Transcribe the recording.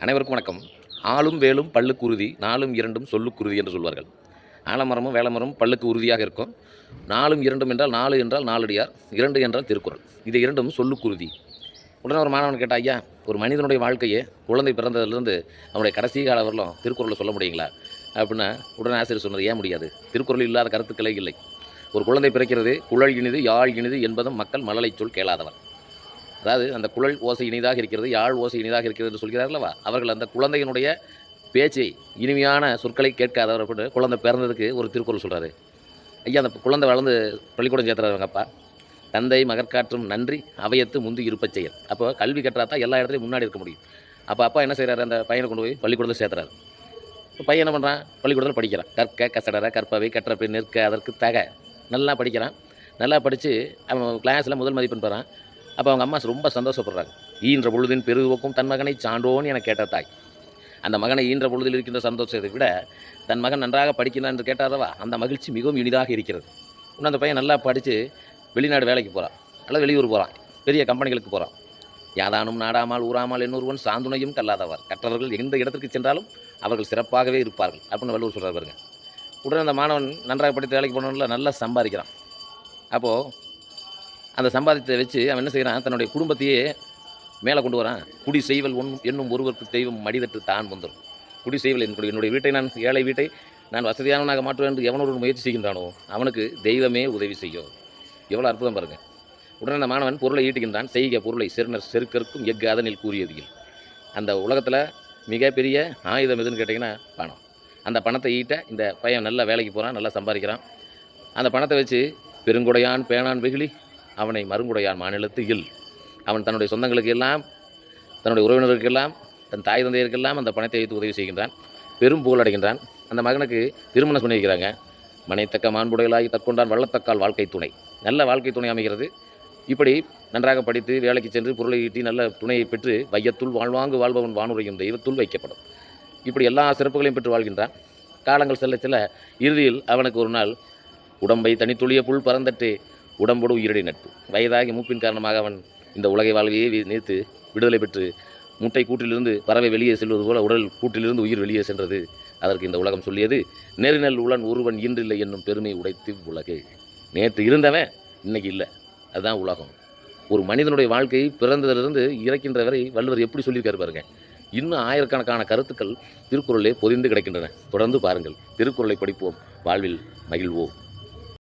அனைவருக்கும் வணக்கம். ஆலும் வேலும் பல்லுக்கு உறுதி, நாலும் இரண்டும் சொல்லுக்கு உறுதி என்று சொல்வார்கள். ஆலமரமும் வேலமரமும் பல்லுக்கு உறுதியாக இருக்கும். நாலும் இரண்டும் என்றால் 4 என்றால் நாலடியார், 2 என்றால் திருக்குறள். இது இரண்டும் சொல்லுக்கு உறுதி. உடனே ஒரு மாணவன் கேட்டா, ஐயா, ஒரு மனிதனுடைய வாழ்க்கையை குழந்தை பிறந்ததிலிருந்து அவனுடைய கடைசி கால வரலும் திருக்குறளை சொல்ல முடியுங்களா அப்படின்னா, உடனே ஆசிரியர் சொன்னது, ஏன் முடியாது? திருக்குறள் இல்லாத கருத்துக்களே இல்லை. ஒரு குழந்தை பிறக்கிறது, குழல் இனிது யாழ் இனிது என்பதும் மக்கள் மழலை சொல் கேளாதவர். அதாவது அந்த குழல் ஓசை இனிதாக இருக்கிறது, யாழ் ஓசை இனிதாக இருக்கிறது என்று சொல்கிறார்களவா, அவர்கள் அந்த குழந்தையினுடைய பேச்சை, இனிமையான சொற்களை கேட்காதவர் கூட குழந்தை பிறந்ததுக்கு ஒரு திருக்குறள் சொல்கிறாரு. ஐயா, அந்த குழந்தை வளர்ந்து பள்ளிக்கூடம் சேர்த்துறாங்க அப்பா, தந்தை மகற்காற்றும் நன்றி அவையத்து முந்தி இருப்பச் செயல். அப்போ கல்வி கற்றா தான் எல்லா இடத்துலையும் முன்னாடி இருக்க முடியும். அப்போ அப்பா என்ன செய்கிறாரு, அந்த பையனை கொண்டு போய் பள்ளிக்கூடத்தில் சேர்த்துறாரு. இப்போ பையன் என்ன பண்ணுறான், பள்ளிக்கூடத்தில் படிக்கிறான். கற்க கசடர கற்பவை கற்றப்பை நிற்க அதற்கு தக, நல்லா படிக்கிறான். நல்லா படித்து அவன் கிளாஸில் முதல் மதிப்பெண் பெறான். அப்போ அவங்க அம்மா ரொம்ப சந்தோஷப்படுறாங்க. ஈன்ற பொழுதின் பெருவோக்கும் தன் மகனை சான்றோன்னு என கேட்ட தாய். அந்த மகனை ஈன்ற பொழுதில் இருக்கின்ற சந்தோஷத்தை விட தன் மகன் நன்றாக படிக்கிறான் என்று கேட்டாரவா, அந்த மகிழ்ச்சி மிகவும் இனிதாக இருக்கிறது. இன்னும் அந்த பையன் நல்லா படித்து வெளிநாடு வேலைக்கு போகிறான், அல்லது வெளியூர் போகிறான், பெரிய கம்பெனிகளுக்கு போகிறான். யாதானும் நாடாமல் ஊராமல் என்னொருவன் சாந்துணையும் கல்லாதவர், கற்றவர்கள் எந்த இடத்திற்கு சென்றாலும் அவர்கள் சிறப்பாகவே இருப்பார்கள் அப்படின்னு வள்ளுவர் சொல்கிறார் பாருங்க. உடனே அந்த மாணவன் நன்றாக படித்து வேலைக்கு போனவன்ல நல்லா சம்பாதிக்கிறான். அப்போது அந்த சம்பாதித்தை வச்சு அவன் என்ன செய்கிறான், தன்னுடைய குடும்பத்தையே மேலே கொண்டு வரான். குடி செய்வல் என்னும் ஒருவருக்கு தெய்வம் மடிதட்டு தான் வந்துடும். குடி செய்வல் என்னுடைய வீட்டை, நான் ஏழை வீட்டை நான் வசதியானவனாக மாற்றுவேன் என்று எவனொரு முயற்சி செய்கின்றானோ அவனுக்கு தெய்வமே உதவி செய்யும். எவ்வளோ அற்புதம் பாருங்கள். உடனே அந்த மாணவன் பொருளை ஈட்டுகின்றான். செய்க பொருளை செருக்கருக்கும் எஃகு அதனில் கூறியதில். அந்த உலகத்தில் மிகப்பெரிய ஆயுதம் எதுன்னு கேட்டிங்கன்னா பணம். அந்த பணத்தை ஈட்ட இந்த பையன் நல்லா வேலைக்கு போகிறான், நல்லா சம்பாதிக்கிறான். அந்த பணத்தை வச்சு பெருங்குடையான் பேணான் வெகுளி அவனை மருங்குடையான் மாநிலத்து இல். அவன் தன்னுடைய சொந்தங்களுக்கு எல்லாம், தன்னுடைய உறவினர்களுக்கெல்லாம், தன் தாய் தந்தையருக்கெல்லாம் அந்த பணத்தை வைத்து உதவி செய்கின்றான். பெரும் புகழ் அடைகின்றான். அந்த மகனுக்கு திருமணம் பண்ணி வைக்கிறாங்க. மனைத்தக்க மாண்புடையலாகி தற்கொண்டான் வள்ளத்தக்கால் வாழ்க்கை துணை. நல்ல வாழ்க்கை துணை அமைகிறது. இப்படி நன்றாக படித்து வேலைக்கு சென்று பொருளை ஈட்டி நல்ல துணையை பெற்று வையத்துள் வாழ்வாங்கு வாழ்பவன் வானுரையும் தெய்வத்துள் வைக்கப்படும். இப்படி எல்லா சிறப்புகளையும் பெற்று வாழ்கின்றான். காலங்கள் செல்ல செல்ல இறுதியில் அவனுக்கு ஒரு நாள் உடம்பை தனித்துளிய புல் பறந்தட்டு உடம்போடு உயிரடை நட்பு. வயதாகி மூப்பின் காரணமாக அவன் இந்த உலகை வாழ்வையே நீத்து விடுதலை பெற்று முட்டை கூட்டிலிருந்து பறவை வெளியே செல்வது போல உடல் கூட்டிலிருந்து உயிர் வெளியே சென்றது. அதற்கு இந்த உலகம் சொல்லியது, நெருநல் உளன் ஒருவன் இன்றில்லை என்னும் பெருமை உடைத்து உலகு. நேற்று இருந்தவன் இன்னைக்கு இல்லை, அதுதான் உலகம். ஒரு மனிதனுடைய வாழ்க்கையை பிறந்ததிலிருந்து இறக்கின்ற வரை வள்ளுவர் எப்படி சொல்லியிருக்காரு பாருங்க. இன்னும் ஆயிரக்கணக்கான கருத்துக்கள் திருக்குறளிலே பொதிந்து கிடக்கின்றன. தொடர்ந்து பாருங்கள். திருக்குறளை படிப்போம், வாழ்வில் மகிழ்வோம்.